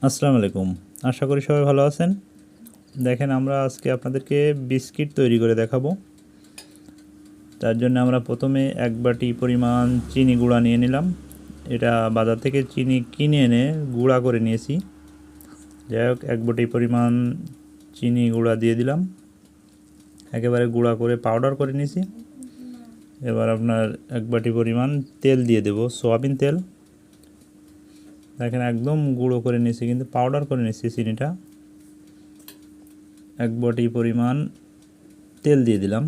আসসালামু আলাইকুম। আশা করি সবাই ভালো আছেন। দেখেন আমরা আজকে আপনাদেরকে বিস্কিট তৈরি করে দেখাবো। তার জন্য আমরা প্রথমে 1 বাটি পরিমাণ চিনি গুঁড়া নিয়ে নিলাম। এটা বাজার থেকে চিনি কিনে এনে গুঁড়া করে নিয়েছি। যাই হোক 1 বাটি পরিমাণ চিনি গুঁড়া দিয়ে দিলাম। একেবারে গুঁড়া করে পাউডার করে নিয়েছি। এবার আপনার 1 বাটি পরিমাণ তেল দিয়ে দেব, সয়াবিন তেল। দেখেন একদম গুঁড়ো করে নিয়েছি, কিন্তু পাউডার করে নিয়েছি চিনিটা। 1 বাটি পরিমাণ তেল দিয়ে দিলাম।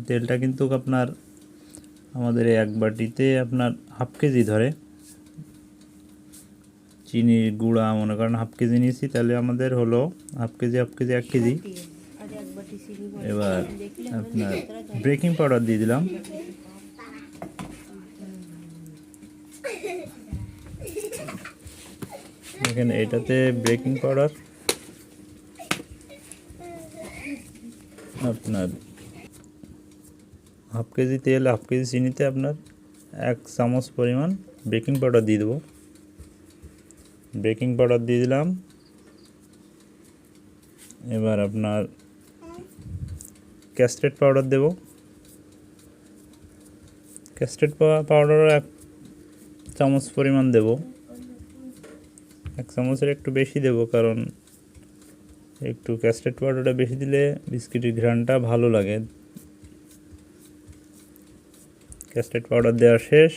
তেলটা কিন্তু আপনার আমাদের 1 বাটিতে আপনার হাফ কেজি ধরে। চিনির গুঁড়া মনে করেন হাফ কেজি নিয়েছি, তাহলে আমাদের হলো হাফ কেজি 1 কেজি। এবার আপনার বেকিং পাউডার দিয়ে দিলাম। দেখেন এটাতে বেকিং পাউডার আপনার হাফ কেজি তেল, হাফ কেজি চিনিতে আপনার 1 চামচ পরিমাণ বেকিং পাউডার দিয়ে দেবো। বেকিং পাউডার দিয়ে দিলাম। এবার আপনার ক্যাস্টার্ড পাউডার দেব। ক্যাস্টার্ড পাউডার 1 চামচ পরিমাণ দেব। 1 চামচের একটু বেশি দেব, কারণ একটু ক্যাস্টার্ড পাউডারটা বেশি দিলে বিস্কিটের ঘ্রাণটা ভালো লাগে। ক্যাস্টার্ড পাউডার দেওয়া শেষ।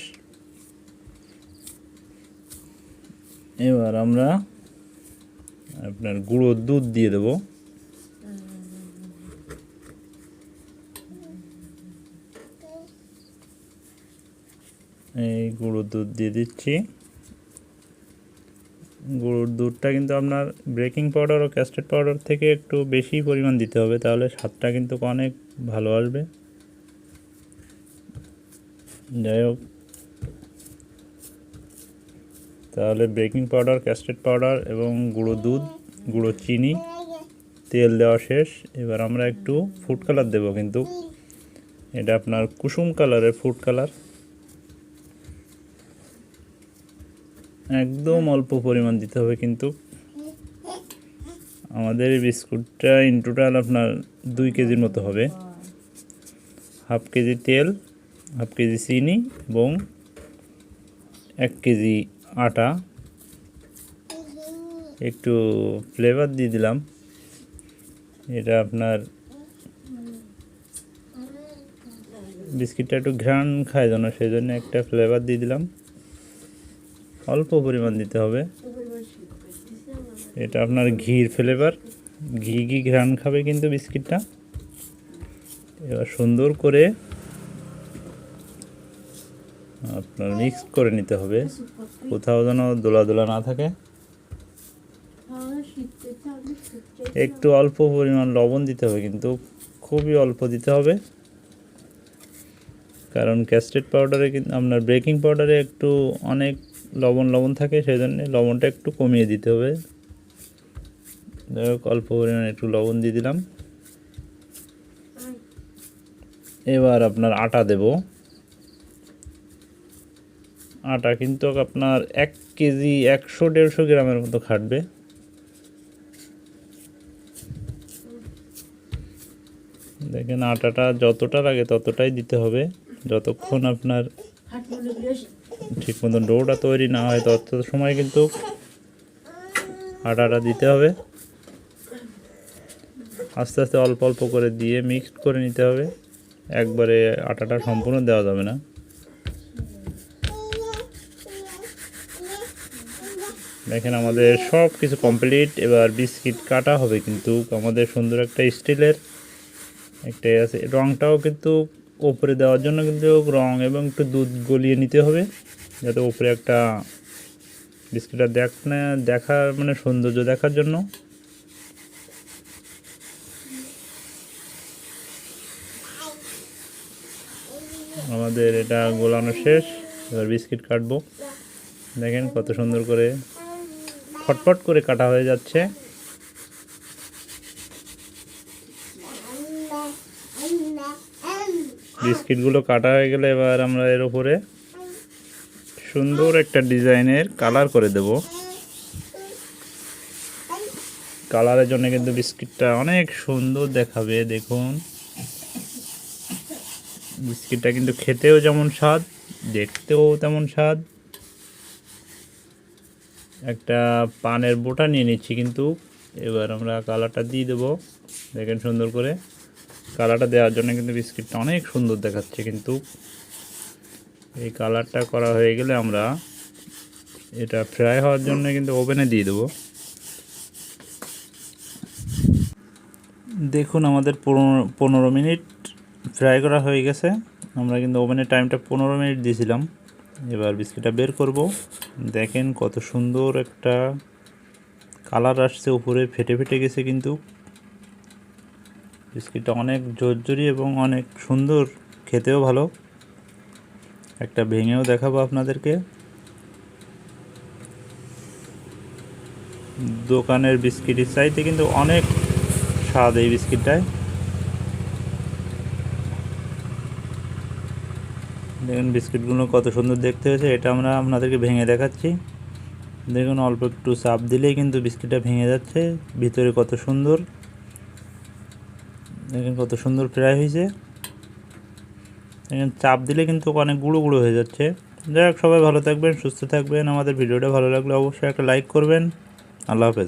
এবার আমরা আপনার গুঁড়ো দুধ দিয়ে দেব। এই গুঁড়ো দুধ দিয়ে দিচ্ছি। গুঁড়োর দুধটা কিন্তু আপনার বেকিং পাউডার ও ক্যাস্টার্ড পাউডার থেকে একটু বেশি পরিমাণ দিতে হবে, তাহলে স্বাদটা কিন্তু অনেক ভালো আসবে। যাই হোক, তাহলে বেকিং পাউডার, ক্যাস্টার্ড পাউডার এবং গুঁড়ো দুধ, গুঁড়ো চিনি, তেল দেওয়া শেষ। এবার আমরা একটু ফুড কালার দেব, কিন্তু এটা আপনার কুসুম কালারের ফুড কালার। একদম অল্প পরিমাণ দিতে হবে, কিন্তু আমাদের এই বিস্কুটটা ইন টোটাল আপনার 2 কেজির মতো হবে। হাফ কেজি তেল, হাফ কেজি চিনি এবং 1 কেজি আটা। একটু ফ্লেভার দিয়ে দিলাম, এটা আপনার বিস্কিটটা একটু ঘ্রাণ খায় যেন, সেই জন্য একটা ফ্লেভার দিয়ে দিলাম। অল্প পরিমাণ দিতে হবে। এটা আপনার ঘির ফ্লেভার, ঘি ঘ্রাণ খাবে কিন্তু বিস্কিটটা। এবার সুন্দর করে আপনার মিক্স করে নিতে হবে, কোথাও যেন দোলা দোলা না থাকে। একটু অল্প পরিমাণ লবণ দিতে হবে, কিন্তু খুবই অল্প দিতে হবে, কারণ ক্যাস্টার্ড পাউডারে কিন্তু আপনার বেকিং পাউডারে একটু অনেক লবণ থাকে, সেই জন্য লবণটা একটু কমিয়ে দিতে হবে। যাই হোক, অল্প পরিমাণে একটু লবণ দিয়ে দিলাম। এবার আপনার আটা দেব। আটা কিন্তু আপনার 1 কেজি 100-150 গ্রামের মতো খাটবে। দেখেন আটাটা যতটা লাগে ততটাই দিতে হবে, যতক্ষণ আপনার ঠিক মতন ডোটা তৈরি না হয় তত সময় কিন্তু আটাটা দিতে হবে। আস্তে আস্তে অল্প অল্প করে দিয়ে মিক্সড করে নিতে হবে, একবারে আটাটা সম্পূর্ণ দেওয়া যাবে না। দেখেন আমাদের সব কিছু কমপ্লিট। এবার বিস্কিট কাটা হবে, কিন্তু আমাদের সুন্দর একটা স্টিলের একটা আছে, রঙটাও কিন্তু ওপরে দেওয়ার জন্য কিন্তু রং এবং একটু দুধ গলিয়ে নিতে হবে, যাতে ওপরে একটা বিস্কিটটা দেখার মানে সৌন্দর্য দেখার জন্য। আমাদের এটা গোলানো শেষ। এবার বিস্কিট কাটবো। দেখেন কত সুন্দর করে ফটফট করে কাটা হয়ে যাচ্ছে। বিস্কিটগুলো কাটা হয়ে গেলে এবার আমরা এর উপরে সুন্দর একটা ডিজাইনের কালার করে দেব। কালারের জন্য কিন্তু বিস্কিটটা অনেক সুন্দর দেখাবে। দেখুন বিস্কিটটা কিন্তু খেতেও যেমন স্বাদ, দেখতেও তেমন স্বাদ। একটা পানের বোটা নিয়ে নিচ্ছি কিন্তু এবার আমরা কালারটা দিয়ে দেবো। দেখেন সুন্দর করে কালারটা দেওয়ার জন্য কিন্তু বিস্কিটটা অনেক সুন্দর দেখাচ্ছে। কিন্তু এই কালারটা করা হয়ে গেলে আমরা এটা ফ্রাই হওয়ার জন্য কিন্তু ওভেনে দিয়ে দেবো। দেখুন আমাদের 15 মিনিট ফ্রাই করা হয়ে গেছে। আমরা কিন্তু ওভেনের টাইমটা 15 মিনিট দিয়েছিলাম। এবার বিস্কিটটা বের করব। দেখেন কত সুন্দর একটা কালার আসছে, উপরে ফেটে ফেটে গেছে কিন্তু বিস্কিটটা অনেক জোরজোরি এবং অনেক সুন্দর, খেতেও ভালো। একটা ভেঙেও দেখাবো আপনাদেরকে। দোকানের বিস্কিটের চাইতে কিন্তু অনেক স্বাদ এই বিস্কিটটায়। দেখুন বিস্কিটগুলো কত সুন্দর দেখতে হয়েছে। এটা আমরা আপনাদেরকে ভেঙে দেখাচ্ছি। দেখুন অল্প একটু চাপ দিলেই কিন্তু বিস্কিটটা ভেঙে যাচ্ছে। ভিতরে কত সুন্দর, দেখুন কত সুন্দর ফ্রাই হয়েছে। দেখুন চাপ দিলে কিন্তু অনেক গুঁড়ো গুঁড়ো হয়ে যাচ্ছে। যাই হোক, সবাই ভালো থাকবেন, সুস্থ থাকবেন। আমাদের ভিডিওটা ভালো লাগলে অবশ্যই একটা লাইক করবেন। আল্লাহ হাফেজ।